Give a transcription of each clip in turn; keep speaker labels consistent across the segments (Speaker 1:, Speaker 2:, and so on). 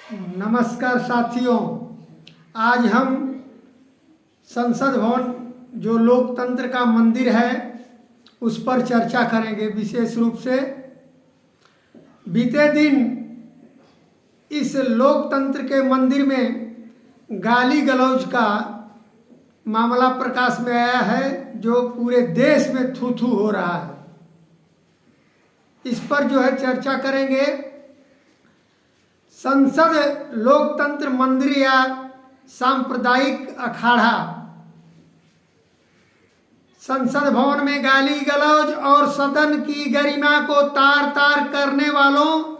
Speaker 1: नमस्कार साथियों, आज हम संसद भवन जो लोकतंत्र का मंदिर है उस पर चर्चा करेंगे। विशेष रूप से बीते दिन इस लोकतंत्र के मंदिर में गाली गलौज का मामला प्रकाश में आया है, जो पूरे देश में थू थू हो रहा है। इस पर जो है चर्चा करेंगे। संसद लोकतंत्र मंदिर या सांप्रदायिक अखाड़ा, संसद भवन में गाली गलौज और सदन की गरिमा को तार तार करने वालों,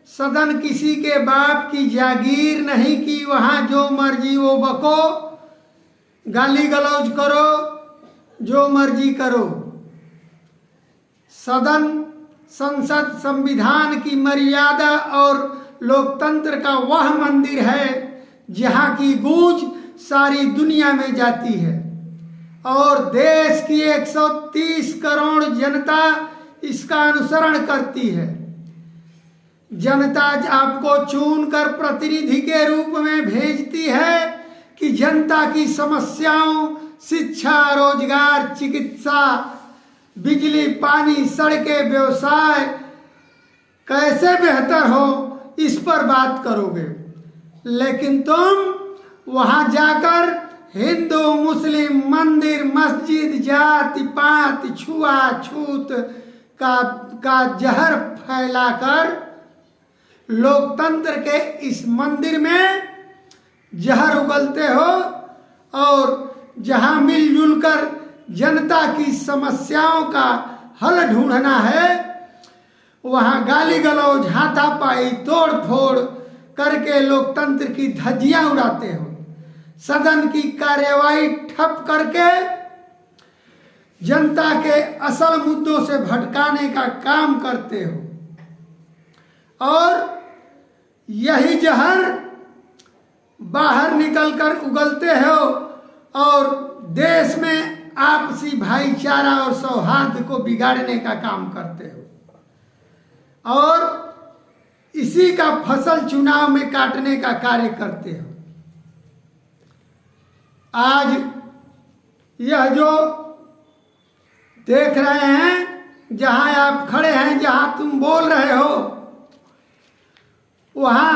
Speaker 1: सदन किसी के बाप की जागीर नहीं कि वहाँ जो मर्जी वो बको, गाली गलौज करो, जो मर्जी करो। सदन, संसद संविधान की मर्यादा और लोकतंत्र का वह मंदिर है जहाँ की गूंज सारी दुनिया में जाती है और देश की 130 करोड़ जनता इसका अनुसरण करती है। जनता आपको चुनकर प्रतिनिधि के रूप में भेजती है कि जनता की समस्याओं, शिक्षा, रोजगार, चिकित्सा, बिजली, पानी, सड़कें, व्यवसाय कैसे बेहतर हो, इस पर बात करोगे। लेकिन तुम वहां जाकर हिंदू मुस्लिम, मंदिर, मस्जिद, जाति पात, छुआछूत का जहर फैलाकर लोकतंत्र के इस मंदिर में जहर उगलते हो और जहां मिलजुल कर जनता की समस्याओं का हल ढूंढना है, वहां गाली गलौज, हाथापाई, तोड़ फोड़ करके लोकतंत्र की धज्जियां उड़ाते हो। सदन की कार्यवाही ठप करके जनता के असल मुद्दों से भटकाने का काम करते हो और यही जहर बाहर निकलकर उगलते हो और देश में आपसी भाईचारा और सौहार्द को बिगाड़ने का काम करते हो और इसी का फसल चुनाव में काटने का कार्य करते हो। आज यह जो देख रहे हैं, जहां आप खड़े हैं, जहां तुम बोल रहे हो, वहां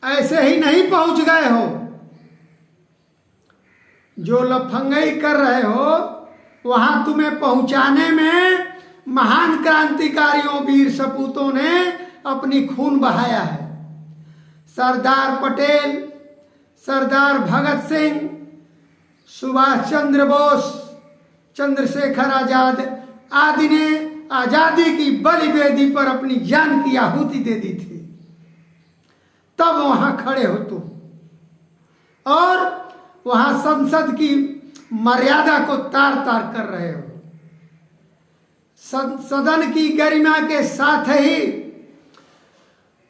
Speaker 1: ऐसे ही नहीं पहुंच गए हो। जो लफंगई कर रहे हो वहां तुम्हें पहुंचाने में महान क्रांतिकारियों, वीर सपूतों ने अपनी खून बहाया है। सरदार पटेल, सरदार भगत सिंह, सुभाष चंद्र बोस, चंद्रशेखर आजाद आदि ने आजादी की बलि वेदी पर अपनी जान की आहुति दे दी थी। तब वहां खड़े हो तुम और वहां संसद की मर्यादा को तार तार कर रहे हो। सदन की गरिमा के साथ ही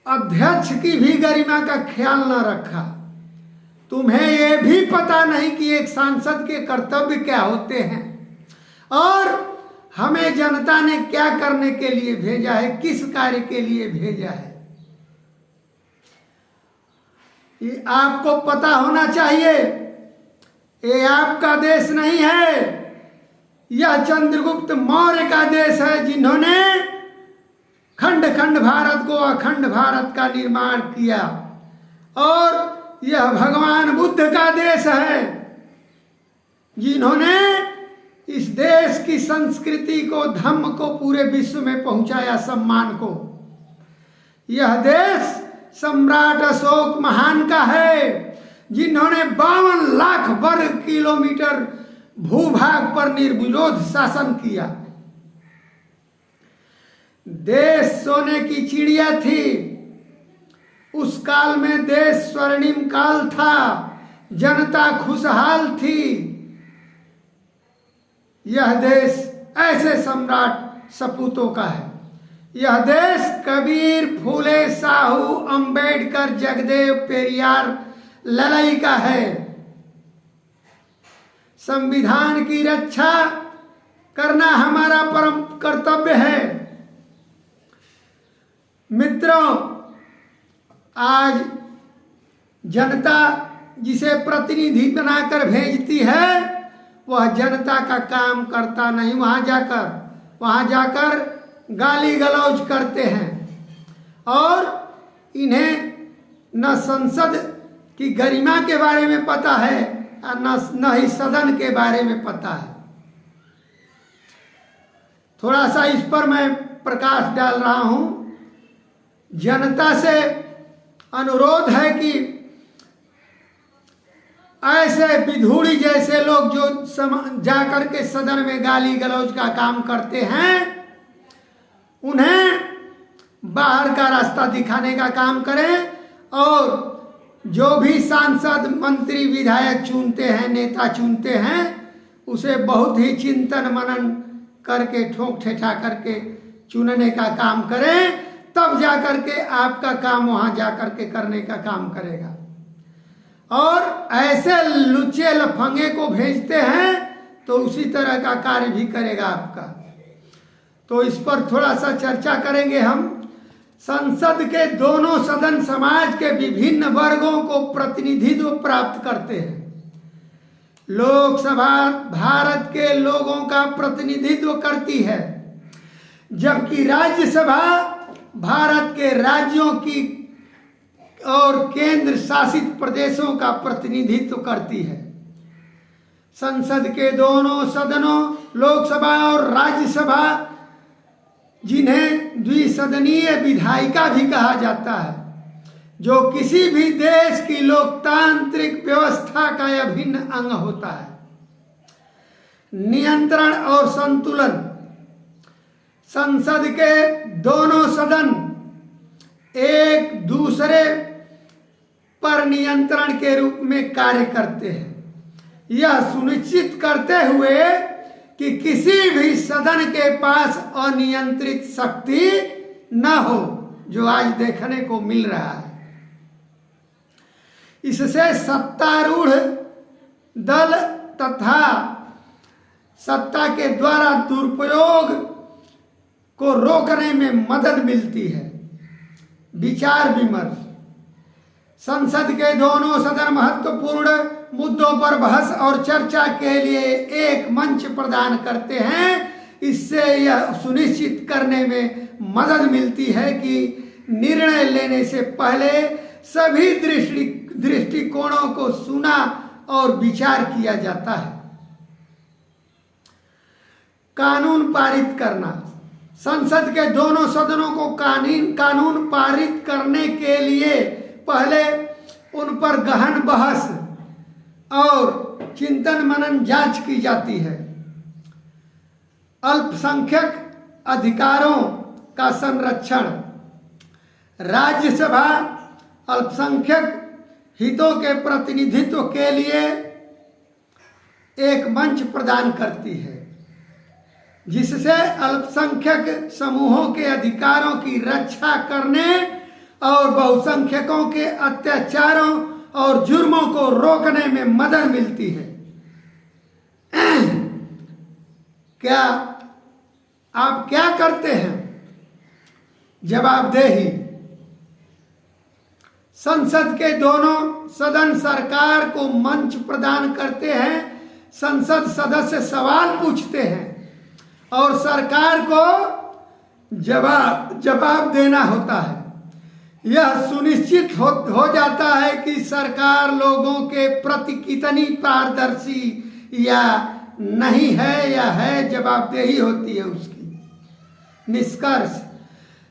Speaker 1: अध्यक्ष की भी गरिमा का ख्याल न रखा। तुम्हें यह भी पता नहीं कि एक सांसद के कर्तव्य क्या होते हैं और हमें जनता ने क्या करने के लिए भेजा है, किस कार्य के लिए भेजा है, ये आपको पता होना चाहिए। ये आपका देश नहीं है, यह चंद्रगुप्त मौर्य का देश है, जिन्होंने खंड खंड भारत को अखंड भारत का निर्माण किया और यह भगवान बुद्ध का देश है, जिन्होंने इस देश की संस्कृति को, धम्म को पूरे विश्व में पहुंचाया, सम्मान को। यह देश सम्राट अशोक महान का है, जिन्होंने 52 लाख वर्ग किलोमीटर भूभाग पर निर्विरोध शासन किया। देश सोने की चिड़िया थी, उस काल में देश स्वर्णिम काल था, जनता खुशहाल थी। यह देश ऐसे सम्राट सपूतों का है। यह देश कबीर, फूले, साहू, अंबेडकर, जगदेव, पेरियार, लड़ाई का है। संविधान की रक्षा करना हमारा परम कर्तव्य है। मित्रों, आज जनता जिसे प्रतिनिधि बनाकर भेजती है वह जनता का काम करता नहीं, वहाँ जाकर गाली गलौज करते हैं और इन्हें न संसद की गरिमा के बारे में पता है और न ही सदन के बारे में पता है। थोड़ा सा इस पर मैं प्रकाश डाल रहा हूं। जनता से अनुरोध है कि ऐसे विधूड़ी जैसे लोग जो जाकर के सदन में गाली गलौज का काम करते हैं उन्हें बाहर का रास्ता दिखाने का काम करें और जो भी सांसद मंत्री विधायक चुनते हैं, नेता चुनते हैं, उसे बहुत ही चिंतन मनन करके ठोक ठेठा करके चुनने का काम करें, तब जाकर के आपका काम वहां जाकर के करने का काम करेगा। और ऐसे लुच्चे लफंगे को भेजते हैं तो उसी तरह का कार्य भी करेगा आपका। तो इस पर थोड़ा सा चर्चा करेंगे हम। संसद के दोनों सदन समाज के विभिन्न वर्गों को प्रतिनिधित्व प्राप्त करते हैं। लोकसभा भारत के लोगों का प्रतिनिधित्व करती है, जबकि राज्यसभा भारत के राज्यों की और केंद्र शासित प्रदेशों का प्रतिनिधित्व करती है। संसद के दोनों सदनों लोकसभा और राज्यसभा, जिन्हें द्विसदनीय विधायिका भी कहा जाता है, जो किसी भी देश की लोकतांत्रिक व्यवस्था का अभिन्न अंग होता है। नियंत्रण और संतुलन। संसद के दोनों सदन एक दूसरे पर नियंत्रण के रूप में कार्य करते हैं, यह सुनिश्चित करते हुए कि किसी भी सदन के पास अनियंत्रित शक्ति न हो, जो आज देखने को मिल रहा है। इससे सत्तारूढ़ दल तथा सत्ता के द्वारा दुरुपयोग को रोकने में मदद मिलती है। विचार विमर्श। संसद के दोनों सदन महत्वपूर्ण मुद्दों पर बहस और चर्चा के लिए एक मंच प्रदान करते हैं। इससे यह सुनिश्चित करने में मदद मिलती है कि निर्णय लेने से पहले सभी दृष्टिकोणों को सुना और विचार किया जाता है। कानून पारित करना। संसद के दोनों सदनों को कानून पारित करने के लिए पहले उन पर गहन बहस और चिंतन मनन जांच की जाती है। अल्पसंख्यक अधिकारों का संरक्षण। राज्यसभा अल्पसंख्यक हितों के प्रतिनिधित्व के लिए एक मंच प्रदान करती है, जिससे अल्पसंख्यक समूहों के अधिकारों की रक्षा करने और बहुसंख्यकों के अत्याचारों और जुर्मों को रोकने में मदद मिलती है। क्या आप क्या करते हैं? जवाबदेही। संसद के दोनों सदन सरकार को मंच प्रदान करते हैं। संसद सदस्य सवाल पूछते हैं और सरकार को जवाब देना होता है। यह सुनिश्चित हो जाता है कि सरकार लोगों के प्रति कितनी पारदर्शी या नहीं है या है, जवाबदेही होती है उसकी। निष्कर्ष।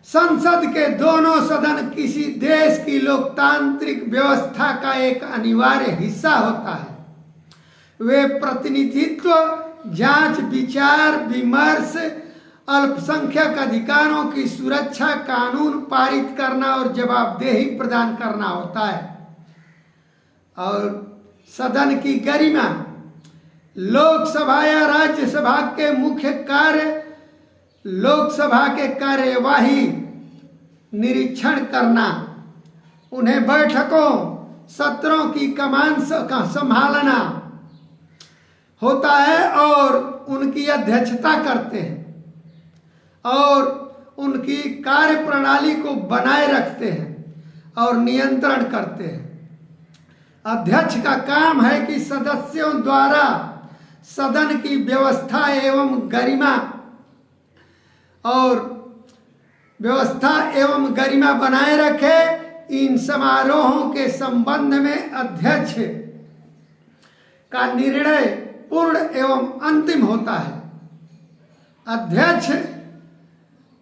Speaker 1: संसद के दोनों सदन किसी देश की लोकतांत्रिक व्यवस्था का एक अनिवार्य हिस्सा होता है। वे प्रतिनिधित्व, जांच, विचार विमर्श, अल्पसंख्यक अधिकारों की सुरक्षा, कानून पारित करना और जवाबदेही प्रदान करना होता है। और सदन की गरिमा। लोकसभा या राज्यसभा के मुख्य कार्य लोकसभा के कार्यवाही निरीक्षण करना, उन्हें बैठकों, सत्रों की कमान संभालना होता है और उनकी अध्यक्षता करते हैं और उनकी कार्य प्रणाली को बनाए रखते हैं और नियंत्रण करते हैं। अध्यक्ष का काम है कि सदस्यों द्वारा सदन की व्यवस्था एवं गरिमा बनाए रखे। इन समारोहों के संबंध में अध्यक्ष का निर्णय पूर्ण एवं अंतिम होता है। अध्यक्ष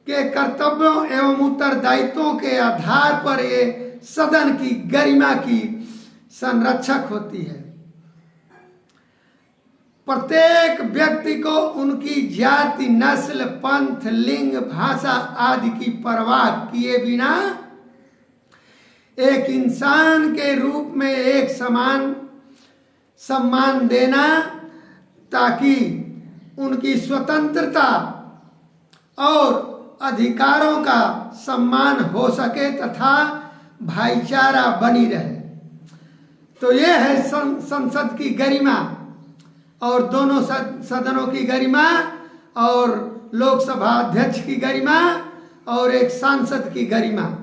Speaker 1: के कर्तव्यों एवं उत्तरदायित्वों के आधार पर ये सदन की गरिमा की संरक्षक होती है। प्रत्येक व्यक्ति को उनकी जाति, नस्ल, पंथ, लिंग, भाषा आदि की परवाह किए बिना एक इंसान के रूप में एक समान सम्मान देना, ताकि उनकी स्वतंत्रता और अधिकारों का सम्मान हो सके तथा भाईचारा बनी रहे। तो ये है संसद की गरिमा, और दोनों सदनों की गरिमा, और लोकसभा अध्यक्ष की गरिमा और एक सांसद की गरिमा।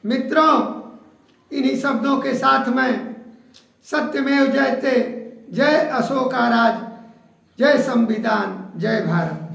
Speaker 1: मित्रों, इन्हीं शब्दों के साथ मैं सत्यमेव जयते, जय अशोका राज, जय संविधान, जय भारत।